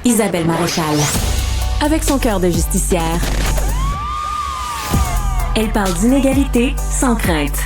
Isabelle Maréchal. Avec son cœur de justicière, elle parle d'inégalité sans crainte.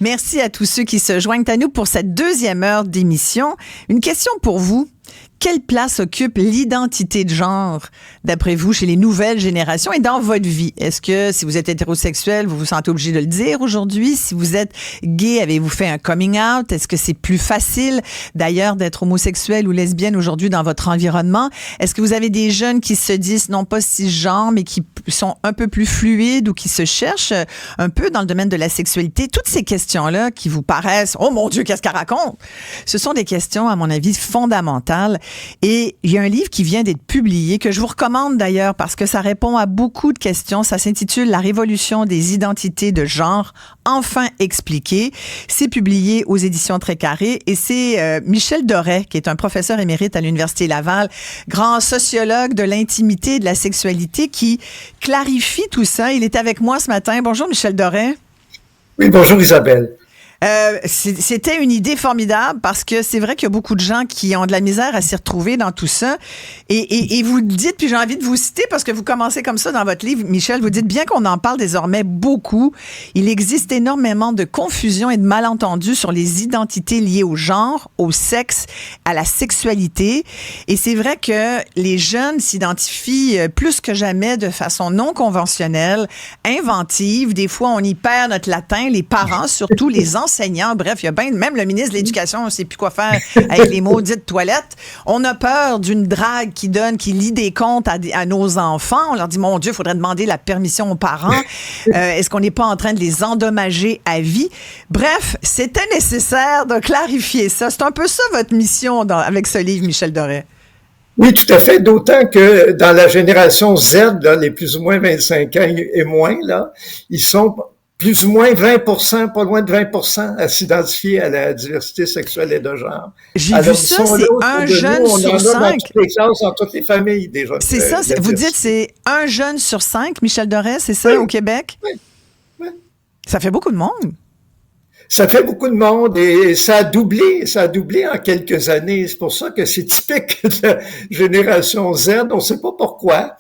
Merci à tous ceux qui se joignent à nous pour cette deuxième heure d'émission. Une question pour vous. Quelle place occupe l'identité de genre, d'après vous, chez les nouvelles générations et dans votre vie? Est-ce que si vous êtes hétérosexuel, vous vous sentez obligé de le dire aujourd'hui? Si vous êtes gay, avez-vous fait un coming out? Est-ce que c'est plus facile, d'ailleurs, d'être homosexuel ou lesbienne aujourd'hui dans votre environnement? Est-ce que vous avez des jeunes qui se disent non pas cisgenres, mais qui sont un peu plus fluides ou qui se cherchent un peu dans le domaine de la sexualité? Toutes ces questions-là qui vous paraissent « Oh mon Dieu, qu'est-ce qu'elle raconte? » Ce sont des questions, à mon avis, fondamentales. Et il y a un livre qui vient d'être publié, que je vous recommande d'ailleurs parce que ça répond à beaucoup de questions. Ça s'intitule « La révolution des identités de genre, enfin expliquée ». C'est publié aux éditions Très Carré et c'est Michel Doré, qui est un professeur émérite à l'Université Laval, grand sociologue de l'intimité et de la sexualité, qui clarifie tout ça. Il est avec moi ce matin. Bonjour Michel Doré. Oui, bonjour Isabelle. C'était une idée formidable parce que c'est vrai qu'il y a beaucoup de gens qui ont de la misère à s'y retrouver dans tout ça. Et vous le dites, puis j'ai envie de vous citer parce que vous commencez comme ça dans votre livre, Michel, vous dites bien qu'on en parle désormais beaucoup. Il existe énormément de confusion et de malentendus sur les identités liées au genre, au sexe, à la sexualité. Et c'est vrai que les jeunes s'identifient plus que jamais de façon non conventionnelle, inventive. Des fois, on y perd notre latin, les parents, surtout les enseignants. Bref, il y a bien, même le ministre de l'Éducation, on ne sait plus quoi faire avec les maudites toilettes. On a peur d'une drague qui lit des contes à nos enfants. On leur dit, mon Dieu, il faudrait demander la permission aux parents. Est-ce qu'on n'est pas en train de les endommager à vie? Bref, c'était nécessaire de clarifier ça. C'est un peu ça votre mission avec ce livre, Michel Doré. Oui, tout à fait, d'autant que dans la génération Z, là, les plus ou moins 25 ans et moins, là, ils sont plus ou moins 20%, pas loin de 20% à s'identifier à la diversité sexuelle et de genre. J'ai vu ça, c'est un jeune sur 5. Dans toutes les classes, dans toutes les familles, déjà. C'est ça, vous dites c'est un jeune sur 5, Michel Doré, c'est ça, oui, au Québec? Oui, oui. Ça fait beaucoup de monde. Ça fait beaucoup de monde et ça a doublé en quelques années. C'est pour ça que c'est typique de la génération Z. On ne sait pas pourquoi.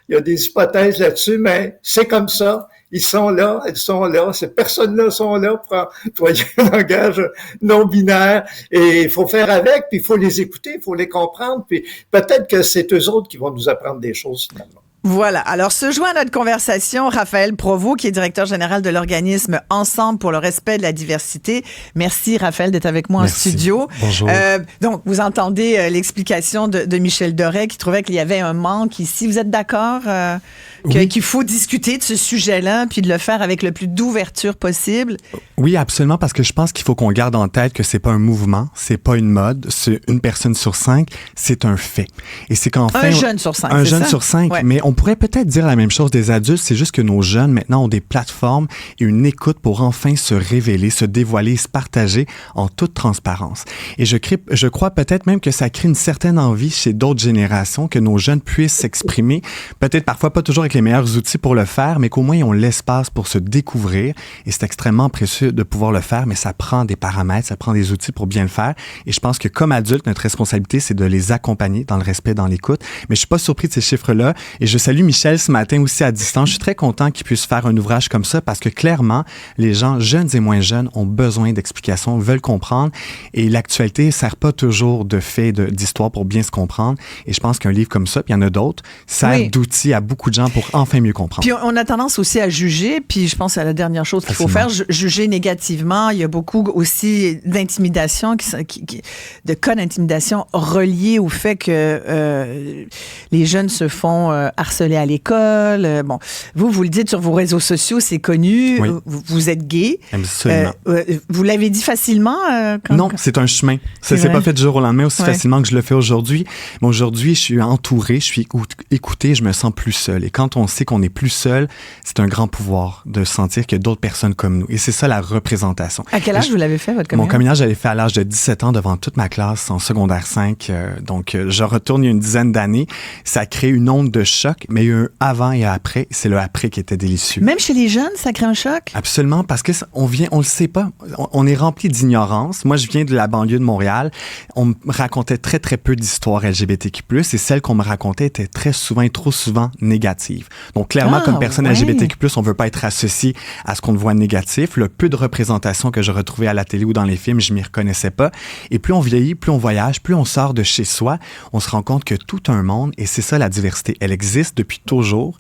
Il y a des hypothèses là-dessus, mais c'est comme ça. Ils sont là, elles sont là, ces personnes-là sont là pour employer un langage non-binaire et il faut faire avec, puis il faut les écouter, il faut les comprendre, puis peut-être que c'est eux autres qui vont nous apprendre des choses finalement. Voilà. Alors, se joint à notre conversation, Raphaël Provost, qui est directeur général de l'organisme Ensemble pour le respect de la diversité. Merci, Raphaël, d'être avec moi. Merci. En studio. Bonjour. Donc, vous entendez l'explication de Michel Doré, qui trouvait qu'il y avait un manque ici. Vous êtes d'accord oui. qu'il faut discuter de ce sujet-là, puis de le faire avec le plus d'ouverture possible? Oui, absolument, parce que je pense qu'il faut qu'on garde en tête que c'est pas un mouvement, c'est pas une mode, c'est une personne sur 5, c'est un fait. Et c'est qu'enfin... Un jeune sur 5, Un c'est jeune ça? sur 5, ouais. Mais on pourrait peut-être dire la même chose des adultes, c'est juste que nos jeunes, maintenant, ont des plateformes et une écoute pour enfin se révéler, se dévoiler, se partager en toute transparence. Et je crois peut-être même que ça crée une certaine envie chez d'autres générations que nos jeunes puissent s'exprimer, peut-être parfois pas toujours avec les meilleurs outils pour le faire, mais qu'au moins ils ont l'espace pour se découvrir. Et c'est extrêmement précieux de pouvoir le faire, mais ça prend des paramètres, ça prend des outils pour bien le faire. Et je pense que comme adulte, notre responsabilité, c'est de les accompagner dans le respect, dans l'écoute. Mais je suis pas surpris de ces chiffres-là. Et je salue Michel ce matin aussi à distance. Je suis très content qu'il puisse faire un ouvrage comme ça parce que clairement, les gens jeunes et moins jeunes ont besoin d'explications, veulent comprendre. Et l'actualité ne sert pas toujours de faits, d'histoires pour bien se comprendre. Et je pense qu'un livre comme ça, puis il y en a d'autres, sert oui. d'outil à beaucoup de gens pour enfin mieux comprendre. Puis on a tendance aussi à juger, puis je pense à la dernière chose qu'il faut faire, juger négativement. Il y a beaucoup aussi d'intimidation, de cas d'intimidation reliés au fait que les jeunes se font harceler à l'école. Bon, vous le dites sur vos réseaux sociaux, c'est connu. Oui. Vous êtes gay. Absolument. Vous l'avez dit facilement? Non, c'est un chemin. Ça s'est pas fait du jour au lendemain aussi facilement que je le fais aujourd'hui. Mais aujourd'hui, je suis entouré, je suis écouté, je me sens plus seul. Et quand on sait qu'on n'est plus seul, c'est un grand pouvoir de sentir qu'il y a d'autres personnes comme nous. Et c'est ça la représentation. À quel âge vous l'avez fait, votre coming out? Mon coming out, j'avais fait à l'âge de 17 ans devant toute ma classe en secondaire 5. Donc, je retourne il y a une dizaine d'années. Ça crée une onde de choc choc, mais il y a eu un avant et un après. C'est le après qui était délicieux. Même chez les jeunes, ça crée un choc? Absolument, parce que on le sait pas. On est rempli d'ignorance. Moi, je viens de la banlieue de Montréal. On me racontait très, très peu d'histoires LGBTQ+, et celles qu'on me racontait étaient très souvent et trop souvent négatives. Donc, clairement, comme personne LGBTQ+, on veut pas être associé à ce qu'on voit négatif. Le peu de représentation que je retrouvais à la télé ou dans les films, je m'y reconnaissais pas. Et plus on vieillit, plus on voyage, plus on sort de chez soi, on se rend compte que tout un monde, et c'est ça la diversité, elle existe depuis toujours.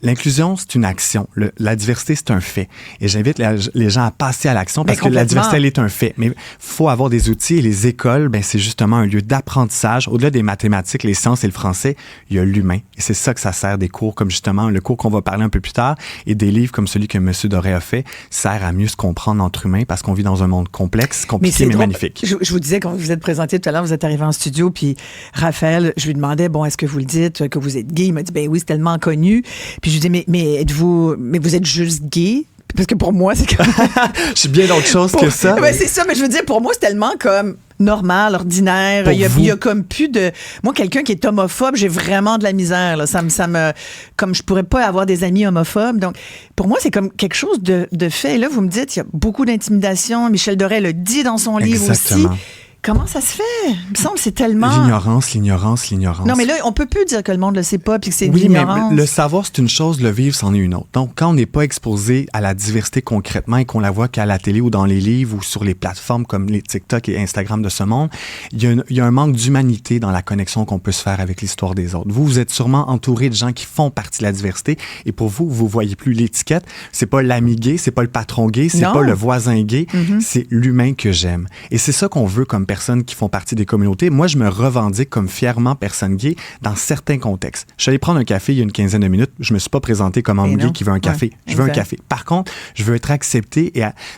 L'inclusion, c'est une action. La diversité, c'est un fait. Et j'invite les gens à passer à l'action parce que la diversité, elle est un fait. Mais il faut avoir des outils et les écoles, c'est justement un lieu d'apprentissage. Au-delà des mathématiques, les sciences et le français, il y a l'humain. Et c'est ça que ça sert, des cours comme justement le cours qu'on va parler un peu plus tard et des livres comme celui que M. Doré a fait, sert à mieux se comprendre entre humains parce qu'on vit dans un monde complexe, compliqué, mais magnifique. Je vous disais, quand vous vous êtes présenté tout à l'heure, vous êtes arrivé en studio, puis Raphaël, je lui demandais, est-ce que vous le dites, que vous êtes gay? Il m'a dit, oui, c'est tellement connu. Puis je lui dis, mais vous êtes juste gay? Parce que pour moi, c'est comme... Je suis bien d'autre chose que ça. C'est ça, mais je veux dire, pour moi, c'est tellement comme normal, ordinaire. Il y a comme plus de... Moi, quelqu'un qui est homophobe, j'ai vraiment de la misère. Là. Ça me... Comme je pourrais pas avoir des amis homophobes. Donc, pour moi, c'est comme quelque chose de fait. Et là, vous me dites, il y a beaucoup d'intimidation. Michel Doré le dit dans son livre aussi. Comment ça se fait? Il me semble que c'est tellement... L'ignorance. Non, mais là, on peut plus dire que le monde le sait pas puis que c'est de l'ignorance. l'ignorance. Mais le savoir, c'est une chose, le vivre, c'en est une autre. Donc, quand on n'est pas exposé à la diversité concrètement et qu'on la voit qu'à la télé ou dans les livres ou sur les plateformes comme les TikTok et Instagram de ce monde, il y a un manque d'humanité dans la connexion qu'on peut se faire avec l'histoire des autres. Vous êtes sûrement entouré de gens qui font partie de la diversité et pour vous, vous voyez plus l'étiquette. C'est pas l'ami gay, c'est pas le patron gay, c'est pas le voisin gay, c'est l'humain que j'aime. Et c'est ça qu'on veut comme personnes qui font partie des communautés. Moi, je me revendique comme fièrement personne gay dans certains contextes. Je suis allé prendre un café il y a une quinzaine de minutes. Je me suis pas présenté comme homme gay qui veut un café. Je veux un café. Par contre, je veux être accepté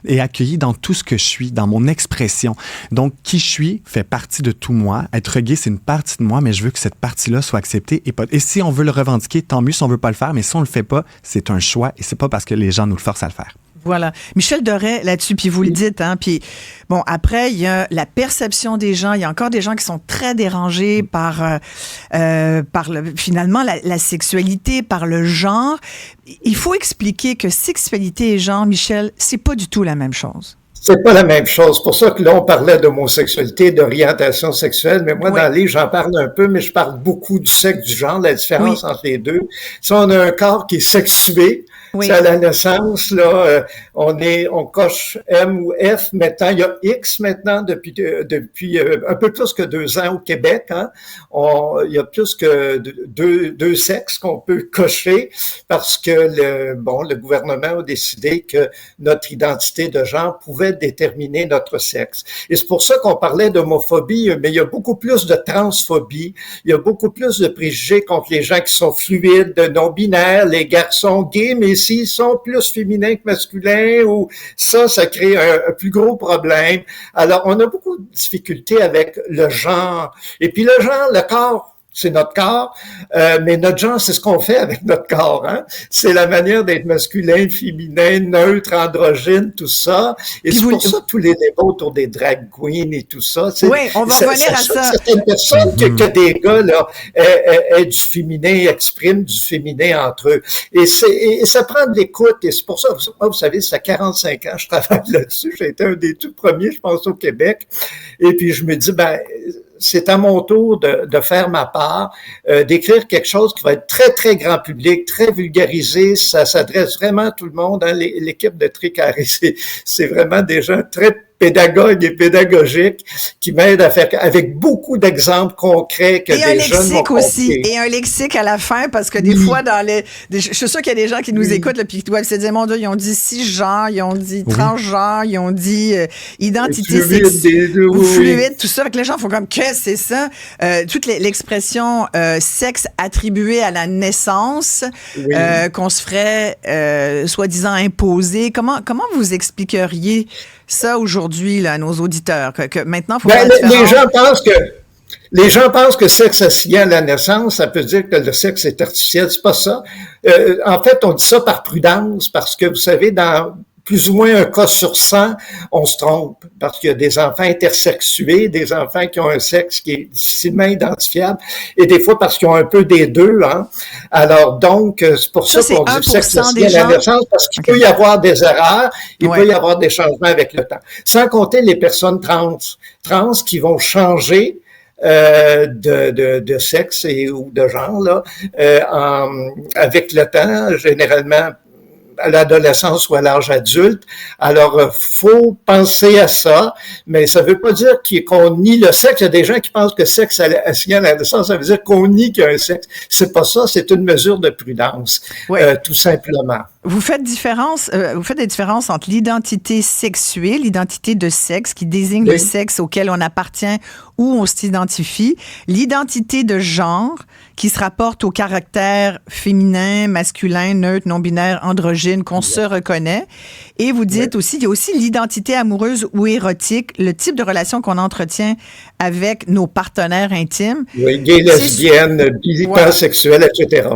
et accueilli dans tout ce que je suis, dans mon expression. Donc, qui je suis fait partie de tout moi. Être gay, c'est une partie de moi, mais je veux que cette partie-là soit acceptée. Et si on veut le revendiquer, tant mieux. Si on veut pas le faire, mais si on le fait pas, c'est un choix et c'est pas parce que les gens nous le forcent à le faire. Voilà. Michel Doré, là-dessus, puis vous le dites, hein, puis bon, après, il y a la perception des gens. Il y a encore des gens qui sont très dérangés par finalement, la sexualité, par le genre. Il faut expliquer que sexualité et genre, Michel, c'est pas du tout la même chose. C'est pas la même chose. C'est pour ça que là, on parlait d'homosexualité, d'orientation sexuelle, mais moi, dans le livre, j'en parle un peu, mais je parle beaucoup du sexe, du genre, la différence entre les deux. Si on a un corps qui est sexué, c'est à la naissance, là, on coche M ou F. Maintenant, il y a X maintenant depuis un peu plus que 2 ans au Québec. Hein. Il y a plus que deux sexes qu'on peut cocher parce que le gouvernement a décidé que notre identité de genre pouvait déterminer notre sexe. Et c'est pour ça qu'on parlait d'homophobie, mais il y a beaucoup plus de transphobie, il y a beaucoup plus de préjugés contre les gens qui sont fluides, non-binaires, les garçons gays, mais s'ils sont plus féminins que masculins, ou ça crée un plus gros problème. Alors, on a beaucoup de difficultés avec le genre. Et puis le genre, le corps, c'est notre corps, mais notre genre, c'est ce qu'on fait avec notre corps. Hein? C'est la manière d'être masculin, féminin, neutre, androgyne, tout ça. Et c'est pour ça tous les débats autour des drag queens et tout ça. Oui, on va revenir à ça. Certaines personnes que des gars là aient du féminin, expriment du féminin entre eux. Et ça prend de l'écoute. Et c'est pour ça, vous savez, ça fait 45 ans que je travaille là-dessus. J'ai été un des tout premiers, je pense, au Québec. Et puis je me dis, c'est à mon tour de faire ma part, d'écrire quelque chose qui va être très, très grand public, très vulgarisé. Ça s'adresse vraiment à tout le monde. Hein. L'équipe de Tricarré, c'est vraiment des gens très pédagogues et pédagogiques qui m'aident à faire avec beaucoup d'exemples concrets que des jeunes vont comprendre. Et un lexique à la fin, parce que des fois, je suis sûre qu'il y a des gens qui nous écoutent, là, puis qui doivent se dire, mon Dieu, ils ont dit cisgenre, ils ont dit transgenre, ils ont dit identité fluide, tout ça. Fait que les gens font comme, qu'est-ce que c'est ça? Toute l'expression sexe attribué à la naissance, qu'on se ferait soi-disant imposer. Comment vous expliqueriez ça aujourd'hui là, à nos auditeurs? Que maintenant, faut les gens pensent que sexe assigné à la naissance, ça peut dire que le sexe est artificiel. C'est pas ça. En fait, on dit ça par prudence parce que, vous savez, plus ou moins un cas sur 100, on se trompe parce qu'il y a des enfants intersexués, des enfants qui ont un sexe qui est difficilement identifiable et des fois parce qu'ils ont un peu des deux. Hein. Alors donc, c'est pour ça qu'on dit sexe associé à la naissance parce qu'il peut y avoir des erreurs, il peut y avoir des changements avec le temps. Sans compter les personnes trans qui vont changer de sexe ou de genre là avec le temps, généralement à l'adolescence ou à l'âge adulte. Alors, faut penser à ça, mais ça veut pas dire qu'on nie le sexe. Il y a des gens qui pensent que sexe assigné à l'adolescence, ça veut dire qu'on nie qu'il y a un sexe. C'est pas ça, c'est une mesure de prudence, tout simplement. Vous faites des différences entre l'identité sexuée, l'identité de sexe qui désigne le sexe auquel on appartient ou on s'identifie, l'identité de genre qui se rapporte au caractère féminin, masculin, neutre, non-binaire, androgyne qu'on se reconnaît. Et vous dites aussi, il y a aussi l'identité amoureuse ou érotique, le type de relation qu'on entretient avec nos partenaires intimes. Oui, gay, lesbienne, pansexuel, etc.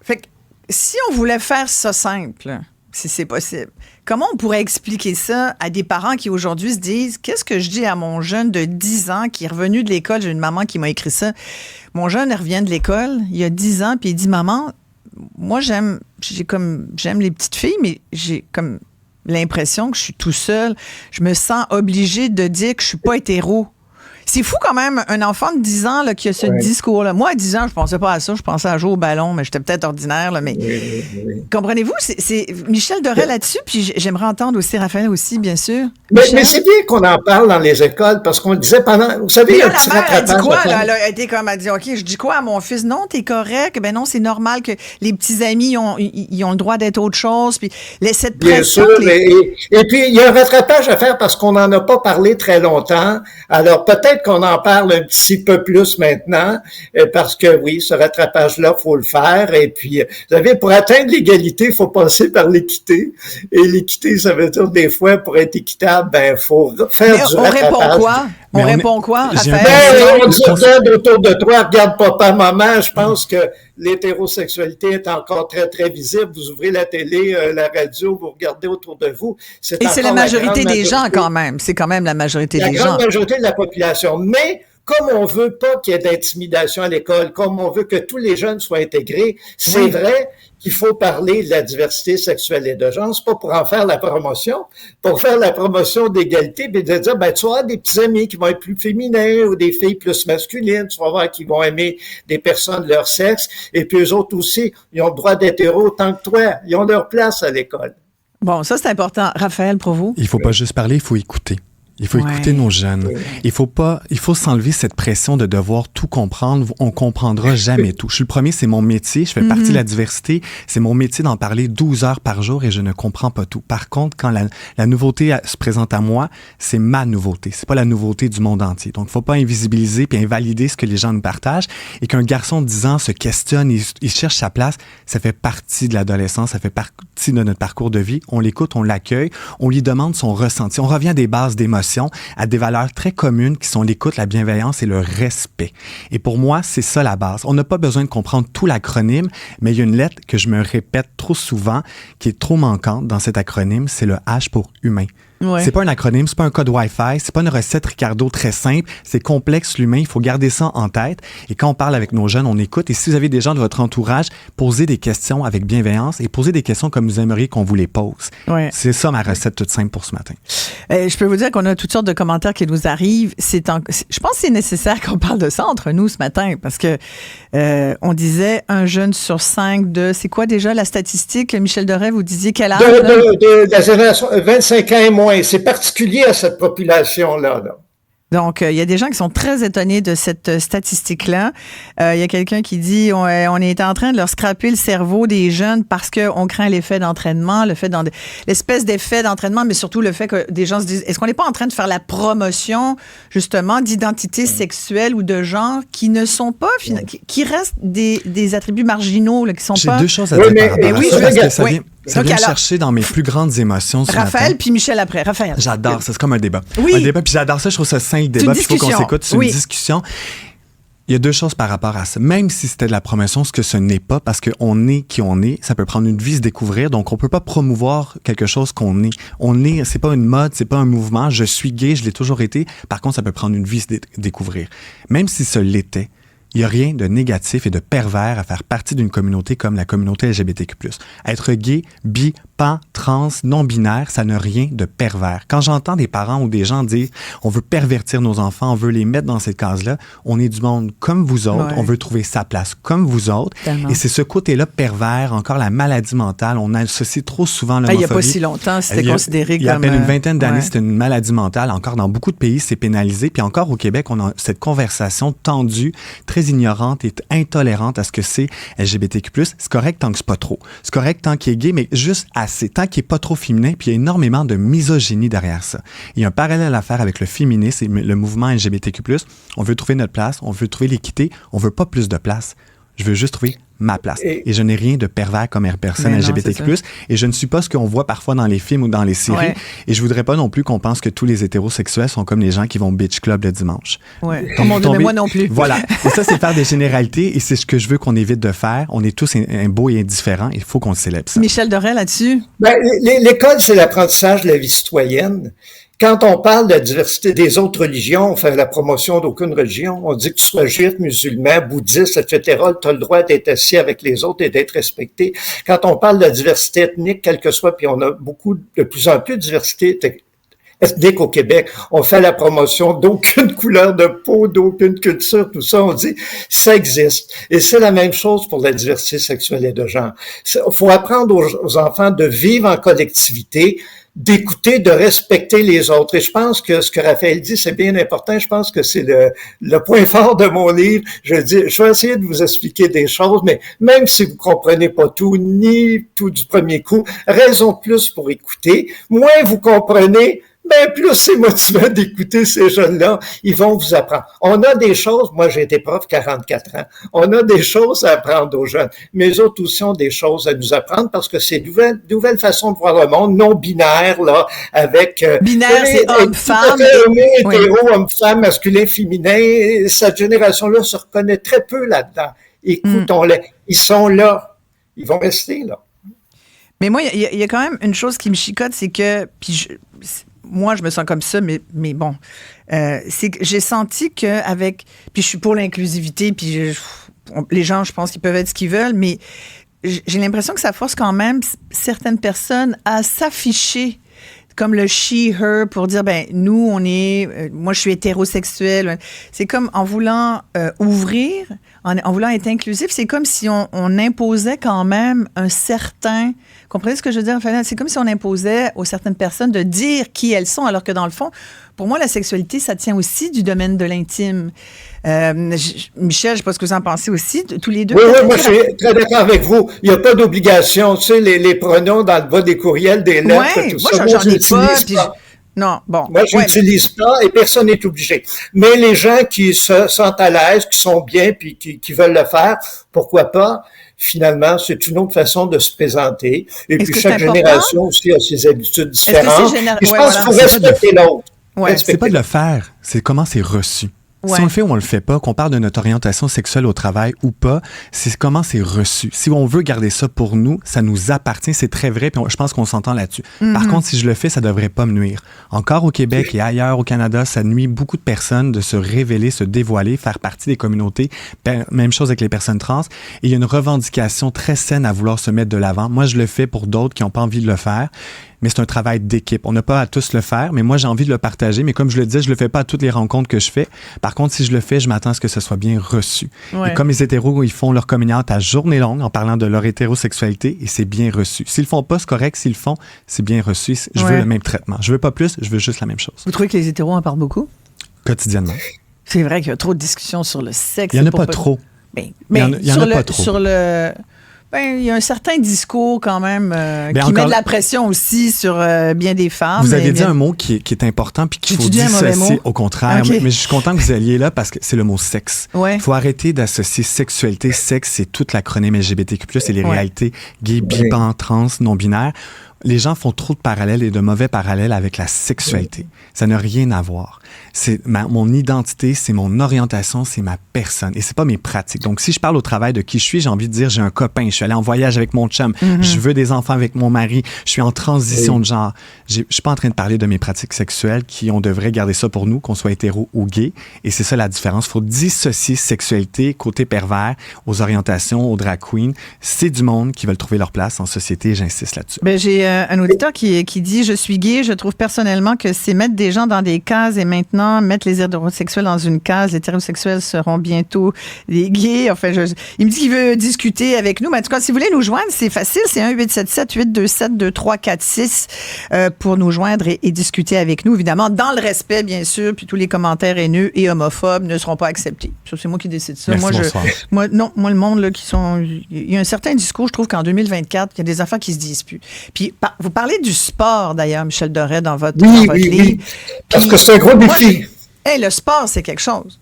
Fait que si on voulait faire ça simple, si c'est possible, comment on pourrait expliquer ça à des parents qui aujourd'hui se disent « Qu'est-ce que je dis à mon jeune de 10 ans qui est revenu de l'école? » J'ai une maman qui m'a écrit ça. Mon jeune, il revient de l'école, il a 10 ans, puis il dit « Maman, moi, j'aime les petites filles, mais j'ai comme l'impression que je suis tout seul. Je me sens obligée de dire que je suis pas hétéro. » C'est fou quand même, un enfant de 10 ans là, qui a ce discours-là. Moi, à 10 ans, je pensais pas à ça. Je pensais à jouer au ballon, mais j'étais peut-être ordinaire. Là, mais comprenez-vous? C'est Michel Dorel là-dessus, puis j'aimerais entendre aussi Raphaël aussi, bien sûr. Mais c'est bien qu'on en parle dans les écoles, parce qu'on le disait pendant... Vous savez, il y a un petit rattrapage. Elle dit quoi, là? Elle a dit, OK, je dis quoi à mon fils? Non, t'es correct. Ben non, c'est normal que les petits amis, ils ont le droit d'être autre chose. Puis cette pression... Bien sûr, et puis il y a un rattrapage à faire parce qu'on n'en a pas parlé très longtemps. Alors peut-être qu'on en parle un petit peu plus maintenant, parce que oui, ce rattrapage-là, faut le faire. Et puis, vous savez, pour atteindre l'égalité, il faut passer par l'équité. Et l'équité, ça veut dire des fois, pour être équitable, ben, faut faire du rattrapage. On répond quoi, Raphaël? On dit autour de toi, regarde papa, maman, je pense que l'hétérosexualité est encore très, très visible. Vous ouvrez la télé, la radio, vous regardez autour de vous. Et c'est la majorité des gens quand même. C'est quand même la majorité des gens. La grande majorité de la population. Mais comme on veut pas qu'il y ait d'intimidation à l'école, comme on veut que tous les jeunes soient intégrés, c'est vrai qu'il faut parler de la diversité sexuelle et de genre. C'est pas pour en faire la promotion, pour faire la promotion d'égalité, mais de dire, ben, tu vas avoir des petits amis qui vont être plus féminins ou des filles plus masculines, tu vas voir qui vont aimer des personnes de leur sexe, et puis eux autres aussi, ils ont le droit d'être hétéros autant que toi. Ils ont leur place à l'école. Bon, ça, c'est important. Raphaël, pour vous? Il faut pas juste parler, il faut écouter. Il faut écouter nos jeunes. Il faut s'enlever cette pression de devoir tout comprendre. On comprendra jamais tout. Je suis le premier, c'est mon métier. Je fais partie de la diversité. C'est mon métier d'en parler 12 heures par jour et je ne comprends pas tout. Par contre, quand la nouveauté se présente à moi, c'est ma nouveauté. C'est pas la nouveauté du monde entier. Donc, faut pas invisibiliser puis invalider ce que les gens nous partagent et qu'un garçon de 10 ans se questionne, il cherche sa place. Ça fait partie de l'adolescence. Ça fait partie de notre parcours de vie. On l'écoute, on l'accueille. On lui demande son ressenti. On revient à des bases d'émotions, à des valeurs très communes qui sont l'écoute, la bienveillance et le respect. Et pour moi, c'est ça la base. On n'a pas besoin de comprendre tout l'acronyme, mais il y a une lettre que je me répète trop souvent, qui est trop manquante dans cet acronyme, c'est le H pour humain. Ouais. C'est pas un acronyme, c'est pas un code Wi-Fi, c'est pas une recette Ricardo très simple, c'est complexe l'humain, il faut garder ça en tête. Et quand on parle avec nos jeunes, on écoute. Et si vous avez des gens de votre entourage, posez des questions avec bienveillance et posez des questions comme vous aimeriez qu'on vous les pose. Ouais. C'est ça ma recette toute simple pour ce matin. Je peux vous dire qu'on a toutes sortes de commentaires qui nous arrivent. Je pense que c'est nécessaire qu'on parle de ça entre nous ce matin parce que on disait 1 jeune sur 5 c'est quoi déjà la statistique? Michel Dorel, vous disiez quel âge? De la génération 25 ans et moins. C'est particulier à cette population-là. Là. Donc, il y a des gens qui sont très étonnés de cette statistique-là. Il y a quelqu'un qui dit on est en train de leur scraper le cerveau des jeunes parce qu'on craint l'effet d'entraînement, l'espèce d'effet d'entraînement, mais surtout le fait que des gens se disent est-ce qu'on n'est pas en train de faire la promotion, justement, d'identités sexuelles ou de genre qui ne sont pas, qui restent des attributs marginaux, là, qui sont pas... J'ai 2 choses à dire par rapport à ça. Ça vient me chercher dans mes plus grandes émotions ce Raphaël matin. puis Michel après. Raphaël. J'adore ça, c'est comme un débat. Oui. Un débat, puis j'adore ça, je trouve ça sain le débat, puis il faut qu'on s'écoute, c'est une discussion. Il y a deux choses par rapport à ça. Même si c'était de la promotion, ce que ce n'est pas, parce qu'on est qui on est, ça peut prendre une vie se découvrir, donc on peut pas promouvoir quelque chose qu'on est. On est, c'est pas une mode, c'est pas un mouvement, je suis gay, je l'ai toujours été. Par contre, ça peut prendre une vie se découvrir. Même si ce l'était, il n'y a rien de négatif et de pervers à faire partie d'une communauté comme la communauté LGBTQ+. Être gay, bi, pan, trans, non-binaire, ça n'a rien de pervers. Quand j'entends des parents ou des gens dire « on veut pervertir nos enfants, on veut les mettre dans cette case-là », on est du monde comme vous autres, on veut trouver sa place comme vous autres. Tellement. Et c'est ce côté-là pervers, encore la maladie mentale, on associe trop souvent l'homophobie. Il n'y a pas si longtemps, c'était considéré comme... Il y a à peine une vingtaine d'années, c'était une maladie mentale. Encore dans beaucoup de pays, c'est pénalisé. Puis encore au Québec, on a cette conversation tendue, très ignorante et intolérante à ce que c'est LGBTQ+. C'est correct tant que c'est pas trop. C'est correct tant qu'il est gay, mais juste assez. Tant qu'il est pas trop féminin, puis il y a énormément de misogynie derrière ça. Il y a un parallèle à faire avec le féminisme et le mouvement LGBTQ+. On veut trouver notre place, on veut trouver l'équité, on veut pas plus de place. Je veux juste trouver ma place. Et je n'ai rien de pervers comme personne LGBTQ+. Et je ne suis pas ce qu'on voit parfois dans les films ou dans les séries. Ouais. Et je voudrais pas non plus qu'on pense que tous les hétérosexuels sont comme les gens qui vont bitch club le dimanche. Ouais. Oh mon Dieu, mais moi non plus. Voilà. Et ça, c'est faire des généralités et c'est ce que je veux qu'on évite de faire. On est tous beaux et indifférents. Il faut qu'on le célèbre ça. Michel Dorel, là-dessus? Ben, l'école, c'est l'apprentissage de la vie citoyenne. Quand on parle de la diversité des autres religions, on fait la promotion d'aucune religion. On dit que tu sois juif, musulman, bouddhiste, etc., tu as le droit d'être assis avec les autres et d'être respecté. Quand on parle de la diversité ethnique, quelle que soit, puis on a de plus en plus de diversité ethnique au Québec, on fait la promotion d'aucune couleur de peau, d'aucune culture, tout ça, on dit, ça existe. Et c'est la même chose pour la diversité sexuelle et de genre. Il faut apprendre aux enfants de vivre en collectivité, d'écouter, de respecter les autres. Et je pense que ce que Raphaël dit, c'est bien important. Je pense que c'est le point fort de mon livre. Je vais essayer de vous expliquer des choses, mais même si vous comprenez pas tout, ni tout du premier coup, raison de plus pour écouter. Moins vous comprenez, ben plus c'est motivant d'écouter ces jeunes-là, ils vont vous apprendre. On a des choses, moi j'ai été prof 44 ans, on a des choses à apprendre aux jeunes, mais eux autres aussi ont des choses à nous apprendre parce que c'est de nouvelles façons de voir le monde, non binaire, là, avec... Binaire, c'est homme-femme. Hétéro, homme-femme, masculin, féminin, cette génération-là se reconnaît très peu là-dedans. Écoutons-les, ils sont là, ils vont rester là. Mais moi, il y a quand même une chose qui me chicote, c'est que... Moi, je me sens comme ça, mais bon, c'est que j'ai senti qu'avec... Puis je suis pour l'inclusivité, puis les gens, je pense qu'ils peuvent être ce qu'ils veulent, mais j'ai l'impression que ça force quand même certaines personnes à s'afficher comme le she, her, pour dire, ben nous, on est... moi, je suis hétérosexuel. C'est comme en voulant ouvrir, en voulant être inclusif, c'est comme si on imposait quand même un certain... Comprenez ce que je veux dire? C'est comme si on imposait aux certaines personnes de dire qui elles sont, alors que dans le fond, pour moi, la sexualité, ça tient aussi du domaine de l'intime. Michel, je ne sais pas ce que vous en pensez aussi, tous les deux. Oui, moi, je suis très d'accord avec vous. Il n'y a pas d'obligation. Tu sais, les pronoms dans le bas des courriels, des lettres, tout ça. Moi, j'en ai pas. Non, bon. Moi, je n'utilise pas et personne n'est obligé. Mais les gens qui se sentent à l'aise, qui sont bien, puis qui veulent le faire, pourquoi pas? Finalement, c'est une autre façon de se présenter. Et puis, chaque génération aussi a ses habitudes différentes. Et je pense qu'il faut respecter l'autre. Ouais. C'est pas de le faire, c'est comment c'est reçu. Ouais. Si on le fait ou on le fait pas, qu'on parle de notre orientation sexuelle au travail ou pas, c'est comment c'est reçu. Si on veut garder ça pour nous, ça nous appartient, c'est très vrai, puis je pense qu'on s'entend là-dessus. Mm-hmm. Par contre, si je le fais, ça devrait pas me nuire. Encore au Québec et ailleurs au Canada, ça nuit beaucoup de personnes de se révéler, se dévoiler, faire partie des communautés. Même chose avec les personnes trans. Et il y a une revendication très saine à vouloir se mettre de l'avant. Moi, je le fais pour d'autres qui n'ont pas envie de le faire. Mais c'est un travail d'équipe. On n'a pas à tous le faire, mais moi, j'ai envie de le partager. Mais comme je le disais, je le fais pas à toutes les rencontres que je fais. Par contre, si je le fais, je m'attends à ce que ce soit bien reçu. Ouais. Et comme les hétéros, ils font leur coming out à journée longue en parlant de leur hétérosexualité, et c'est bien reçu. S'ils le font pas, c'est correct. S'ils le font, c'est bien reçu. Je veux le même traitement. Je veux pas plus, je veux juste la même chose. Vous trouvez que les hétéros en parlent beaucoup? Quotidiennement. C'est vrai qu'il y a trop de discussions sur le sexe. Il y en a pas trop. Mais il y en a pas trop. Sur le... Ben, il y a un certain discours quand même qui met de la pression aussi sur bien des femmes. Vous avez dit un mot qui est important puis qu'il faut dissocier au contraire. Okay. Mais je suis content que vous alliez là parce que c'est le mot sexe. Il faut arrêter d'associer sexualité, sexe, c'est toute l'acronyme LGBTQ+, et les réalités gay, bi, pan, trans, non-binaires. les gens font trop de parallèles et de mauvais parallèles avec la sexualité. Ça n'a rien à voir. C'est mon identité, c'est mon orientation, c'est ma personne. Et c'est pas mes pratiques. Donc, si je parle au travail de qui je suis, j'ai envie de dire j'ai un copain, je suis allé en voyage avec mon chum, je veux des enfants avec mon mari, je suis en transition de genre. Je suis pas en train de parler de mes pratiques sexuelles on devrait garder ça pour nous, qu'on soit hétéro ou gay. Et c'est ça la différence. Il faut dissocier sexualité, côté pervers, aux orientations, aux drag queens. C'est du monde qui veulent trouver leur place en société et j'insiste là-dessus. Ben, j'ai un auditeur qui dit « Je suis gay, je trouve personnellement que c'est mettre des gens dans des cases et maintenant mettre les hétérosexuels dans une case. Les hétérosexuels seront bientôt des gays. » Enfin, il me dit qu'il veut discuter avec nous. Mais en tout cas, si vous voulez nous joindre, c'est facile. C'est 1-877-827-2346 pour nous joindre et discuter avec nous. Évidemment, dans le respect, bien sûr, puis tous les commentaires haineux et homophobes ne seront pas acceptés. Ça, c'est moi qui décide ça. Merci, moi, le monde, là, il y a un certain discours, je trouve qu'en 2024, il y a des affaires qui se disent plus. Puis, vous parlez du sport, d'ailleurs, Michel Doré, dans votre livre. Oui. Parce que c'est un gros défi. Le sport, c'est quelque chose.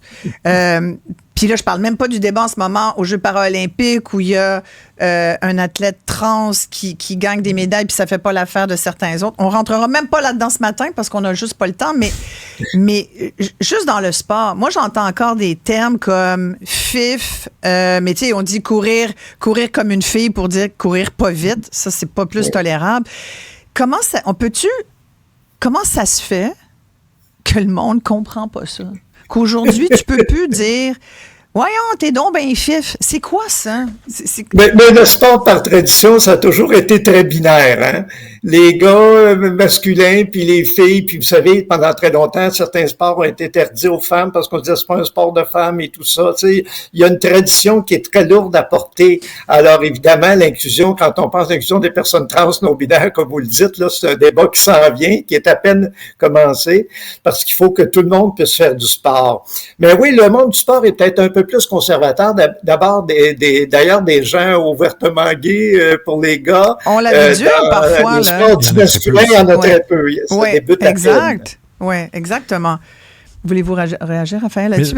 Puis là, je parle même pas du débat en ce moment aux Jeux paralympiques où il y a un athlète trans qui gagne des médailles puis ça fait pas l'affaire de certains autres. On rentrera même pas là-dedans ce matin parce qu'on a juste pas le temps, mais juste dans le sport, moi, j'entends encore des termes comme FIF, mais tu sais, on dit courir comme une fille pour dire courir pas vite. Ça, c'est pas plus tolérable. Comment ça se fait que le monde comprend pas ça? Qu'aujourd'hui, tu peux plus dire « Voyons, t'es donc ben fif ». C'est quoi ça? Mais le sport, par tradition, ça a toujours été très binaire. Hein? Les gars masculins, puis les filles, puis vous savez, pendant très longtemps, certains sports ont été interdits aux femmes parce qu'on disait c'est pas un sport de femmes et tout ça. Tu sais, il y a une tradition qui est très lourde à porter. Alors, évidemment, l'inclusion, quand on pense à l'inclusion des personnes trans non-binaires, comme vous le dites, là, c'est un débat qui s'en vient, qui est à peine commencé, parce qu'il faut que tout le monde puisse faire du sport. Mais oui, le monde du sport est peut-être un peu plus conservateur. D'abord, d'ailleurs, des gens ouvertement gays pour les gars. On l'a vu dur parfois, là. Du masculin, il y en a très peu. Oui, exact. Oui, exactement. Voulez-vous réagir, Raphaël, là-dessus?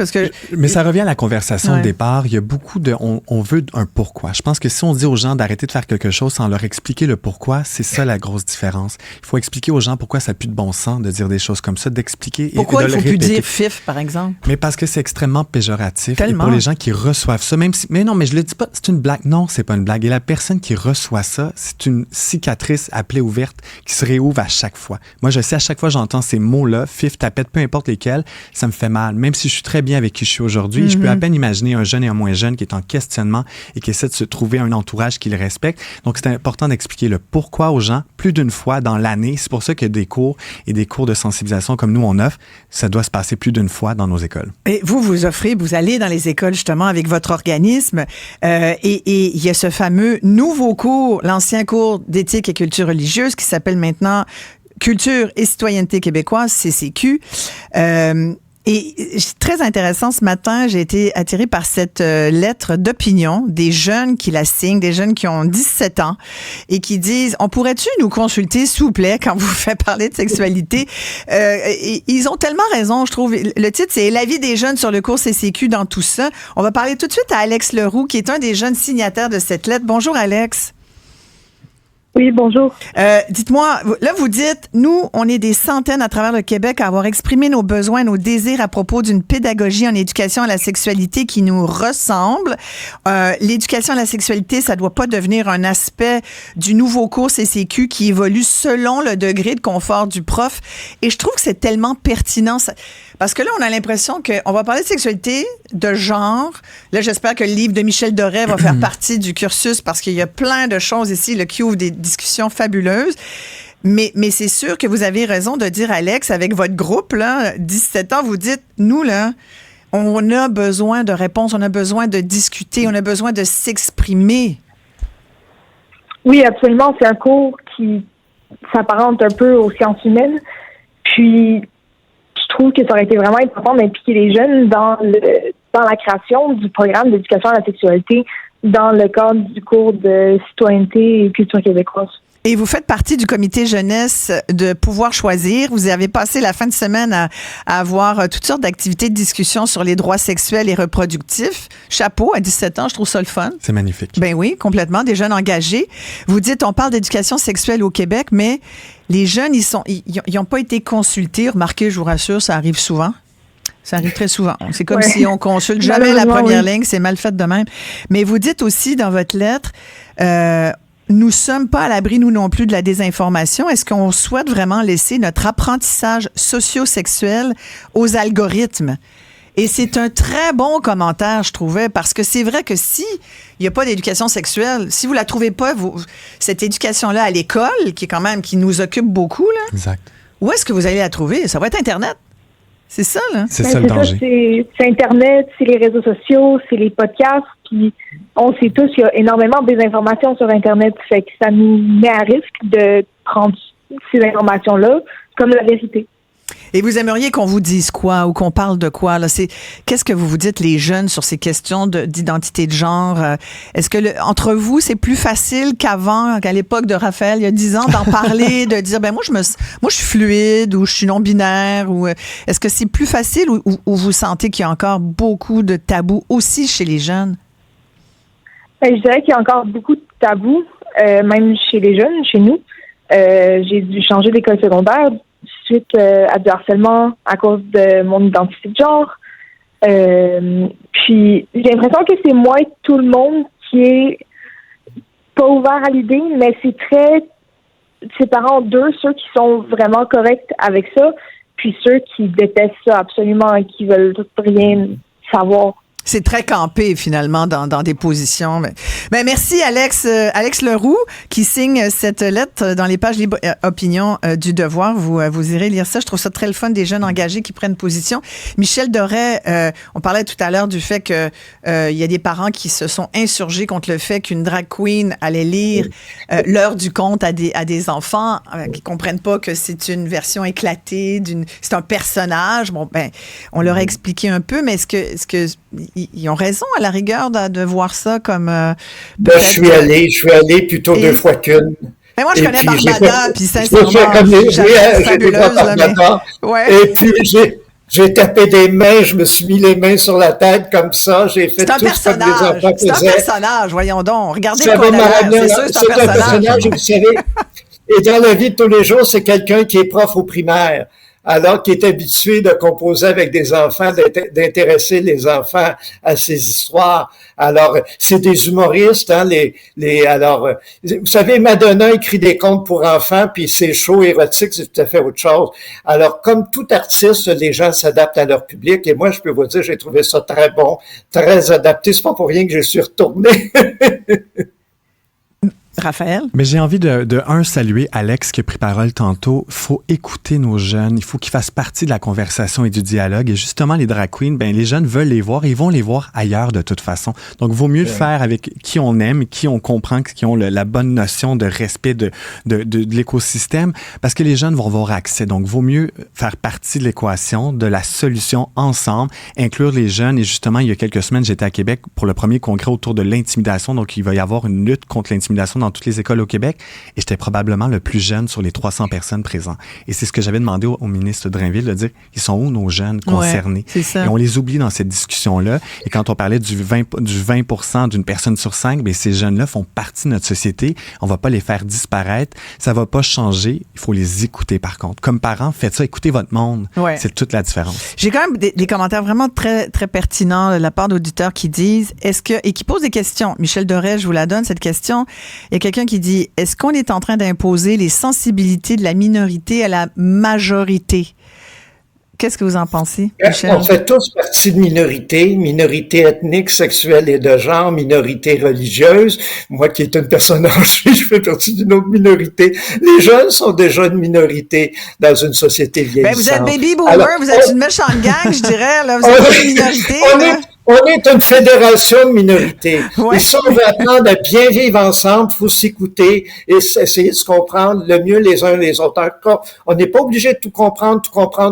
Mais ça revient à la conversation de départ. Il y a beaucoup on veut un pourquoi. Je pense que si on dit aux gens d'arrêter de faire quelque chose sans leur expliquer le pourquoi, c'est ça la grosse différence. Il faut expliquer aux gens pourquoi ça n'a plus de bon sens de dire des choses comme ça, d'expliquer pourquoi et de il ne faut plus dire FIF, par exemple? Mais parce que c'est extrêmement péjoratif. Tellement. Et pour les gens qui reçoivent ça, même si... Mais non, mais je le dis pas, c'est une blague. Non, c'est pas une blague. Et la personne qui reçoit ça, c'est une cicatrice à plaie ouverte qui se réouvre à chaque fois. Moi, je sais, à chaque fois j'entends ces mots-là, FIF, tapette, peu importe lesquels, ça me fait mal. Même si je suis très bien avec qui je suis aujourd'hui, je peux à peine imaginer un jeune et un moins jeune qui est en questionnement et qui essaie de se trouver un entourage qui le respecte. Donc, c'est important d'expliquer le pourquoi aux gens plus d'une fois dans l'année. C'est pour ça que des cours et des cours de sensibilisation comme nous, on offre, ça doit se passer plus d'une fois dans nos écoles. Et vous offrez, vous allez dans les écoles justement avec votre organisme et il y a ce fameux nouveau cours, l'ancien cours d'éthique et culture religieuse qui s'appelle maintenant Culture et citoyenneté québécoise, CCQ. Et c'est très intéressant, ce matin, j'ai été attirée par cette lettre d'opinion des jeunes qui la signent, des jeunes qui ont 17 ans et qui disent « On pourrait-tu nous consulter, s'il vous plaît, quand vous faites parler de sexualité? » Et ils ont tellement raison, je trouve. Le titre, c'est « L'avis des jeunes sur le cours CCQ dans tout ça ». On va parler tout de suite à Alex Leroux, qui est un des jeunes signataires de cette lettre. Bonjour, Alex. Oui, bonjour. Dites-moi, là, vous dites, nous, on est des centaines à travers le Québec à avoir exprimé nos besoins, nos désirs à propos d'une pédagogie en éducation à la sexualité qui nous ressemble. L'éducation à la sexualité, ça doit pas devenir un aspect du nouveau cours CCQ qui évolue selon le degré de confort du prof. Et je trouve que c'est tellement pertinent. Parce que là, on a l'impression qu'on va parler de sexualité, de genre. Là, j'espère que le livre de Michel Doré va faire partie du cursus parce qu'il y a plein de choses ici là, qui ouvrent des discussions fabuleuses. Mais c'est sûr que vous avez raison de dire, Alex, avec votre groupe, là, 17 ans, vous dites, nous, là, on a besoin de réponses, on a besoin de discuter, on a besoin de s'exprimer. Oui, absolument. C'est un cours qui s'apparente un peu aux sciences humaines. Puis, je trouve que ça aurait été vraiment important d'impliquer les jeunes dans la création du programme d'éducation à la sexualité dans le cadre du cours de citoyenneté et culture québécoise. Et vous faites partie du comité jeunesse de Pouvoir choisir. Vous avez passé la fin de semaine à avoir toutes sortes d'activités de discussion sur les droits sexuels et reproductifs. Chapeau, à 17 ans, je trouve ça le fun. C'est magnifique. Ben oui, complètement, des jeunes engagés. Vous dites, on parle d'éducation sexuelle au Québec, mais les jeunes, ils ont pas été consultés. Remarquez, je vous rassure, ça arrive souvent. Ça arrive très souvent. C'est comme si on consulte jamais la première ligne, c'est mal fait de même. Mais vous dites aussi dans votre lettre, nous sommes pas à l'abri, nous non plus, de la désinformation. Est-ce qu'on souhaite vraiment laisser notre apprentissage socio-sexuel aux algorithmes? Et c'est un très bon commentaire, je trouvais, parce que c'est vrai que si il n'y a pas d'éducation sexuelle, si vous la trouvez pas, cette éducation-là à l'école, qui nous occupe beaucoup, là, exact. Où est-ce que vous allez la trouver? Ça va être Internet. C'est ça, là. C'est ça le danger. C'est Internet, c'est les réseaux sociaux, c'est les podcasts. Puis on sait tous qu'il y a énormément de désinformation sur Internet. Fait que ça nous met à risque de prendre ces informations-là comme la vérité. Et vous aimeriez qu'on vous dise quoi ou qu'on parle de quoi? Là? Qu'est-ce que vous dites, les jeunes, sur ces questions d'identité de genre? Est-ce que entre vous, c'est plus facile qu'à l'époque de Raphaël, il y a 10 ans, d'en parler, de dire, moi, je suis fluide ou je suis non-binaire? Ou est-ce que c'est plus facile ou vous sentez qu'il y a encore beaucoup de tabous aussi chez les jeunes? Je dirais qu'il y a encore beaucoup de tabous, même chez les jeunes, chez nous. J'ai dû changer d'école secondaire suite à du harcèlement à cause de mon identité de genre. Puis j'ai l'impression que c'est moi et tout le monde qui est pas ouvert à l'idée, mais c'est très séparant en deux, ceux qui sont vraiment corrects avec ça, puis ceux qui détestent ça absolument et qui veulent rien savoir. C'est très campé, finalement, dans des positions. Mais merci, Alex Leroux, qui signe cette lettre dans les pages libre opinion du Devoir. Vous irez lire ça. Je trouve ça très le fun, des jeunes engagés qui prennent position. Michel Doré, on parlait tout à l'heure du fait que il y a des parents qui se sont insurgés contre le fait qu'une drag queen allait lire l'heure du conte à des enfants qui comprennent pas que c'est une version éclatée, c'est un personnage. Bon, on leur a expliqué un peu, mais est-ce que ils ont raison, à la rigueur, de voir ça comme... je suis allé plutôt 2 fois qu'une. Mais moi, je connais Barbada, puis sincèrement, ouais. Et puis, j'ai tapé des mains, je me suis mis les mains sur la tête comme ça, j'ai fait tout ce que les enfants faisaient. C'est un personnage, voyons donc. Regardez c'est un personnage, vous savez. Et dans la vie de tous les jours, c'est quelqu'un qui est prof au primaire. Alors qui est habitué de composer avec des enfants, d'intéresser les enfants à ces histoires. Alors, c'est des humoristes, hein, alors, vous savez, Madonna écrit des contes pour enfants, puis c'est chaud, érotique, c'est tout à fait autre chose. Alors, comme tout artiste, les gens s'adaptent à leur public, et moi, je peux vous dire, j'ai trouvé ça très bon, très adapté. C'est pas pour rien que je suis retourné. Raphaël? Mais j'ai envie de saluer Alex qui a pris parole tantôt. Il faut écouter nos jeunes. Il faut qu'ils fassent partie de la conversation et du dialogue. Et justement, les drag queens, les jeunes veulent les voir et ils vont les voir ailleurs de toute façon. Donc, vaut mieux le faire avec qui on aime, qui on comprend, qui ont la bonne notion de respect de l'écosystème, parce que les jeunes vont avoir accès. Donc, vaut mieux faire partie de l'équation, de la solution ensemble, inclure les jeunes. Et justement, il y a quelques semaines, j'étais à Québec pour le premier congrès autour de l'intimidation. Donc, il va y avoir une lutte contre l'intimidation dans toutes les écoles au Québec, et j'étais probablement le plus jeune sur les 300 personnes présentes. Et c'est ce que j'avais demandé au ministre Drainville, de dire, ils sont où nos jeunes concernés? C'est ça. Et on les oublie dans cette discussion-là. Et quand on parlait du 20% d'une personne sur 5, ces jeunes-là font partie de notre société. On va pas les faire disparaître. Ça va pas changer. Il faut les écouter, par contre. Comme parents, faites ça. Écoutez votre monde. Ouais. C'est toute la différence. J'ai quand même des commentaires vraiment très, très pertinents de la part d'auditeurs qui disent, et qui posent des questions. Michel Doré, je vous la donne, cette question. Il y a quelqu'un qui dit, est-ce qu'on est en train d'imposer les sensibilités de la minorité à la majorité? Qu'est-ce que vous en pensez, Michel? On fait tous partie de minorité ethnique, sexuelle et de genre, minorité religieuse. Moi qui est une personne âgée, je fais partie d'une autre minorité. Les jeunes sont déjà une minorité dans une société vieillissante. Vous êtes baby boomer, alors, vous êtes une méchante gang, je dirais. Là. Vous êtes une minorité. On est une fédération de minorités. Ouais. Et si on veut apprendre à bien vivre ensemble, il faut s'écouter et essayer de se comprendre le mieux les uns les autres. Encore, on n'est pas obligé de tout comprendre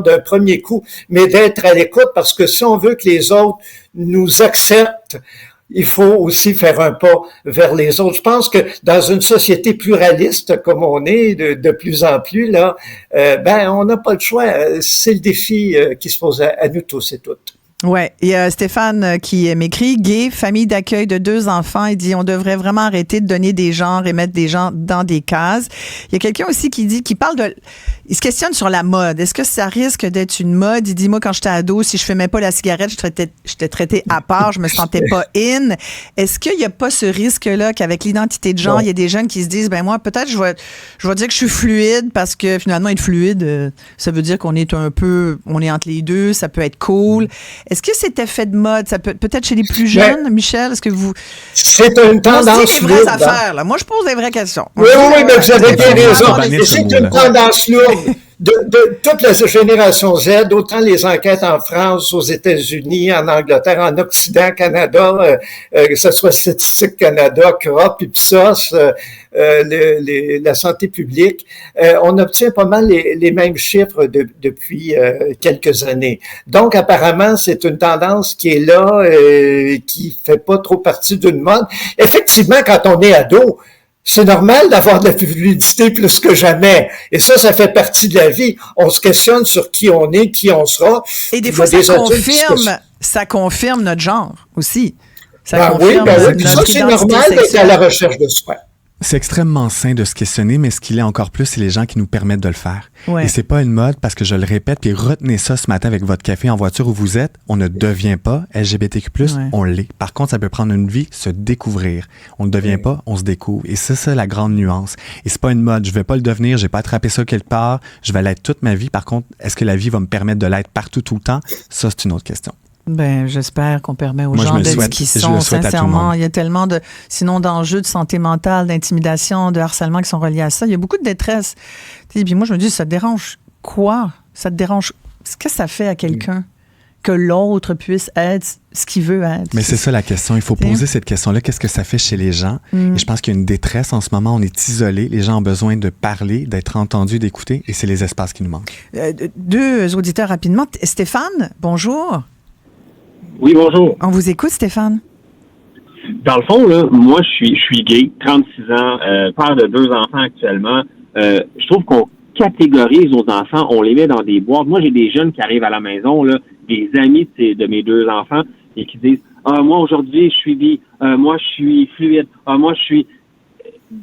d'un premier coup, mais d'être à l'écoute, parce que si on veut que les autres nous acceptent, il faut aussi faire un pas vers les autres. Je pense que dans une société pluraliste comme on est de plus en plus, là, on n'a pas le choix. C'est le défi qui se pose à nous tous et toutes. Ouais, il y a Stéphane qui m'écrit, gay, famille d'accueil de 2 enfants, il dit on devrait vraiment arrêter de donner des genres et mettre des gens dans des cases. Il y a quelqu'un aussi il se questionne sur la mode. Est-ce que ça risque d'être une mode? Il dit moi quand j'étais ado, si je fumais pas la cigarette, j'étais traité à part, je me sentais pas in. Est-ce qu'il y a pas ce risque-là qu'avec l'identité de genre, il y a des jeunes qui se disent moi peut-être je vais dire que je suis fluide parce que finalement être fluide, ça veut dire qu'on est entre les deux, ça peut être cool. Est-ce que c'est effet de mode? Ça peut-être chez les plus jeunes, Michel? Est-ce que vous... C'est une tendance lourde. Vraies affaires, là. Moi, je pose des vraies questions. Oui, mais vous avez bien raison. C'est une tendance lourde. De toute la génération Z, autant les enquêtes en France, aux États-Unis, en Angleterre, en Occident, Canada, que ce soit Statistique Canada, CROP, Ipsos, la santé publique, on obtient pas mal les mêmes chiffres depuis quelques années. Donc, apparemment, c'est une tendance qui est là, qui fait pas trop partie d'une mode. Effectivement, quand on est ado, c'est normal d'avoir de la fluidité plus que jamais. Et ça fait partie de la vie. On se questionne sur qui on est, qui on sera. Et des fois, ça confirme notre genre aussi. Ça confirme ça, c'est normal d'être à la recherche de soi. C'est extrêmement sain de se questionner, mais ce qu'il est encore plus, c'est les gens qui nous permettent de le faire. Ouais. Et c'est pas une mode parce que je le répète, puis retenez ça ce matin avec votre café en voiture où vous êtes. On ne devient pas LGBTQ+, on l'est. Par contre, ça peut prendre une vie, se découvrir. On ne devient pas, on se découvre. Et c'est ça la grande nuance. Et c'est pas une mode. Je vais pas le devenir, j'ai pas attrapé ça quelque part. Je vais l'être toute ma vie. Par contre, est-ce que la vie va me permettre de l'être partout, tout le temps? Ça, c'est une autre question. J'espère qu'on permet aux gens d'être ce qu'ils sont, sincèrement. Il y a tellement d'enjeux de santé mentale, d'intimidation, de harcèlement qui sont reliés à ça. Il y a beaucoup de détresse. Et puis moi, je me dis, ça te dérange quoi? Ça te dérange? Qu'est-ce que ça fait à quelqu'un que l'autre puisse être ce qu'il veut être? Mais c'est ça la question. Il faut poser cette question-là. Qu'est-ce que ça fait chez les gens? Et je pense qu'il y a une détresse en ce moment. On est isolés. Les gens ont besoin de parler, d'être entendus, d'écouter. Et c'est les espaces qui nous manquent. 2 auditeurs rapidement. Stéphane, bonjour. Oui, bonjour. On vous écoute, Stéphane. Dans le fond, là, moi, je suis gay, 36 ans, père de 2 enfants actuellement. Je trouve qu'on catégorise nos enfants, on les met dans des boîtes. Moi, j'ai des jeunes qui arrivent à la maison, là, des amis de mes 2 enfants, et qui disent « Ah, moi, aujourd'hui, je suis bi. Moi, je suis fluide. Ah, moi, je suis... »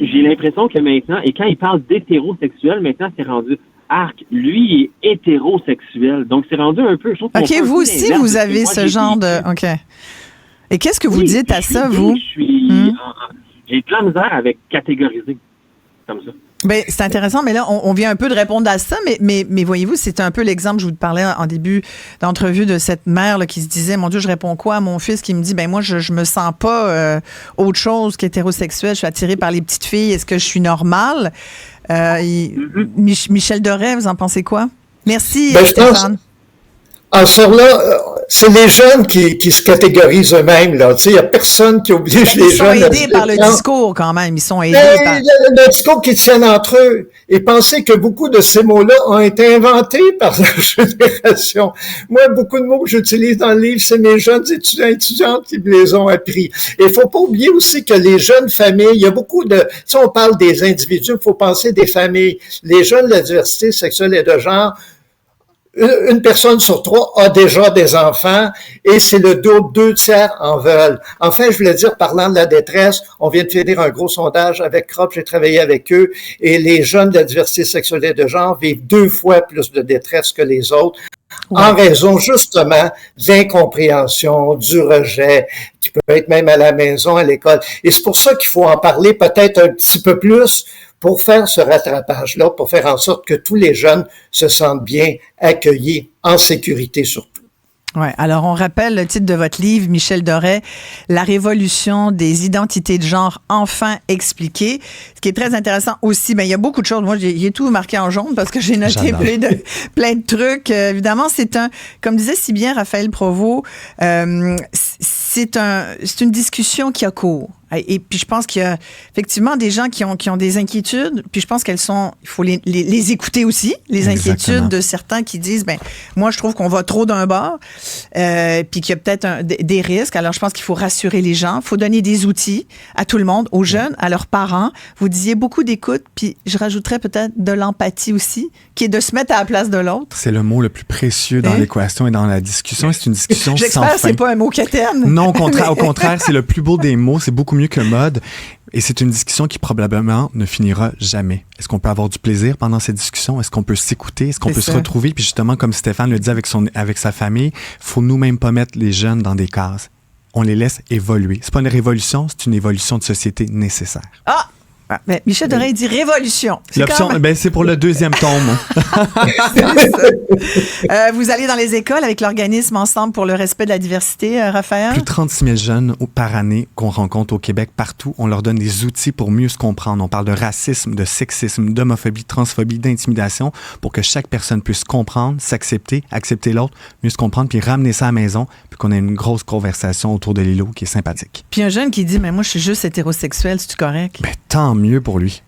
J'ai l'impression que maintenant, et quand ils parlent d'hétérosexuel, maintenant, c'est rendu... Arc, lui, il est hétérosexuel. Donc, c'est rendu un peu... Je trouve OK, vous aussi, vous avez ce genre de... OK. Et qu'est-ce que vous dites à ça, vous? J'ai de la misère avec catégoriser comme ça. C'est intéressant, mais là, on vient un peu de répondre à ça, mais voyez-vous, c'est un peu l'exemple, je vous parlais en début d'entrevue de cette mère là, qui se disait, mon Dieu, je réponds quoi à mon fils qui me dit, moi, je me sens pas autre chose qu'hétérosexuel, je suis attirée par les petites filles, est-ce que je suis normale? Michel Doré, vous en pensez quoi? Merci, Stéphane. C'est les jeunes qui se catégorisent eux-mêmes, là. Tu sais, il n'y a personne qui oblige les jeunes. Ils sont aidés par le discours, quand même. Ils sont aidés par... Le discours qu'ils tiennent entre eux. Et pensez que beaucoup de ces mots-là ont été inventés par la génération. Moi, beaucoup de mots que j'utilise dans le livre, c'est mes jeunes étudiantes qui me les ont appris. Et il faut pas oublier aussi que les jeunes familles, il y a beaucoup de... Si on parle des individus, il faut penser des familles. Les jeunes de la diversité sexuelle et de genre, une personne sur 3 a déjà des enfants et c'est le 2 tiers en veulent. Enfin, je voulais dire, parlant de la détresse, on vient de finir un gros sondage avec CROP, j'ai travaillé avec eux, et les jeunes de la diversité sexuelle et de genre vivent 2 fois plus de détresse que les autres, en raison justement de l'incompréhension, du rejet, qui peut être même à la maison, à l'école. Et c'est pour ça qu'il faut en parler peut-être un petit peu plus pour faire ce rattrapage-là, pour faire en sorte que tous les jeunes se sentent bien accueillis, en sécurité surtout. Ouais. Alors, on rappelle le titre de votre livre, Michel Doré, La révolution des identités de genre enfin expliquée. Ce qui est très intéressant aussi, il y a beaucoup de choses. Moi, j'ai tout marqué en jaune parce que j'ai noté plein de trucs. Évidemment, comme disait si bien Raphaël Provost, c'est une discussion qui a cours Et puis, je pense qu'il y a effectivement des gens qui ont des inquiétudes. Puis, je pense il faut les écouter aussi, les inquiétudes de certains qui disent, moi, je trouve qu'on va trop d'un bord, puis qu'il y a peut-être des risques. Alors, je pense qu'il faut rassurer les gens. Il faut donner des outils à tout le monde, aux jeunes, à leurs parents. Vous disiez beaucoup d'écoute, puis je rajouterais peut-être de l'empathie aussi, qui est de se mettre à la place de l'autre. C'est le mot le plus précieux dans l'équation et dans la discussion. C'est une discussion sans fin. C'est pas un mot quétaine. Non, au contraire, c'est le plus beau des mots. C'est beaucoup mieux que mode. Et c'est une discussion qui probablement ne finira jamais. Est-ce qu'on peut avoir du plaisir pendant cette discussion? Est-ce qu'on peut s'écouter? Est-ce qu'on peut se retrouver? Puis justement, comme Stéphane le dit avec sa famille, faut nous-mêmes pas mettre les jeunes dans des cases. On les laisse évoluer. C'est pas une révolution, c'est une évolution de société nécessaire. Ah! Michel Doré dit révolution. L'option, c'est pour le 2e tome. Vous allez dans les écoles avec l'organisme Ensemble pour le respect de la diversité, Raphaël? Plus de 36 000 jeunes par année qu'on rencontre au Québec partout. On leur donne des outils pour mieux se comprendre. On parle de racisme, de sexisme, d'homophobie, de transphobie, d'intimidation pour que chaque personne puisse comprendre, s'accepter, accepter l'autre, mieux se comprendre, puis ramener ça à la maison, puis qu'on ait une grosse conversation autour de l'îlot qui est sympathique. Puis un jeune qui dit, moi, je suis juste hétérosexuel, c'est-tu correct? Tant mieux pour lui.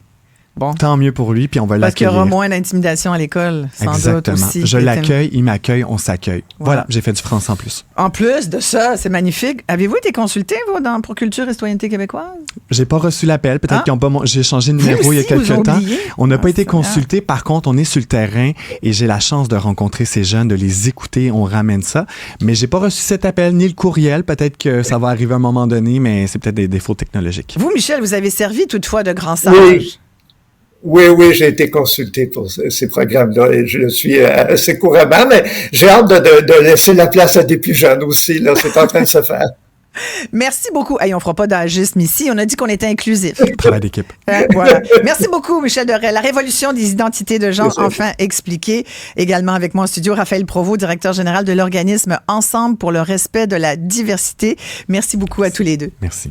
Bon. Tant mieux pour lui, puis on va l'accueillir. Parce qu'il y aura moins d'intimidation à l'école, sans doute aussi. Je l'accueille, il m'accueille, on s'accueille. Voilà, j'ai fait du français en plus. En plus de ça, c'est magnifique. Avez-vous été consulté, vous, pour Culture et Citoyenneté québécoise? J'ai pas reçu l'appel. Peut-être qu'ils ont pas... J'ai changé de numéro il y a quelques temps. On n'a pas été consulté. Par contre, on est sur le terrain et j'ai la chance de rencontrer ces jeunes, de les écouter. On ramène ça. Mais j'ai pas reçu cet appel ni le courriel. Peut-être que ça va arriver à un moment donné, mais c'est peut-être des défauts technologiques. Vous, Michel, vous avez servi toutefois de grand sage. Oui, j'ai été consulté pour ces programmes-là et je le suis assez couramment, mais j'ai hâte de laisser la place à des plus jeunes aussi. Là, c'est en train de se faire. Merci beaucoup. Hey, on fera pas d'agisme ici. On a dit qu'on était inclusif. Travail d'équipe. Voilà. Merci beaucoup, Michel Doré. La révolution des identités de genre, enfin expliquée. Également avec moi en studio, Raphaël Provost, directeur général de l'organisme Ensemble pour le respect de la diversité. Merci beaucoup à tous les deux. Merci.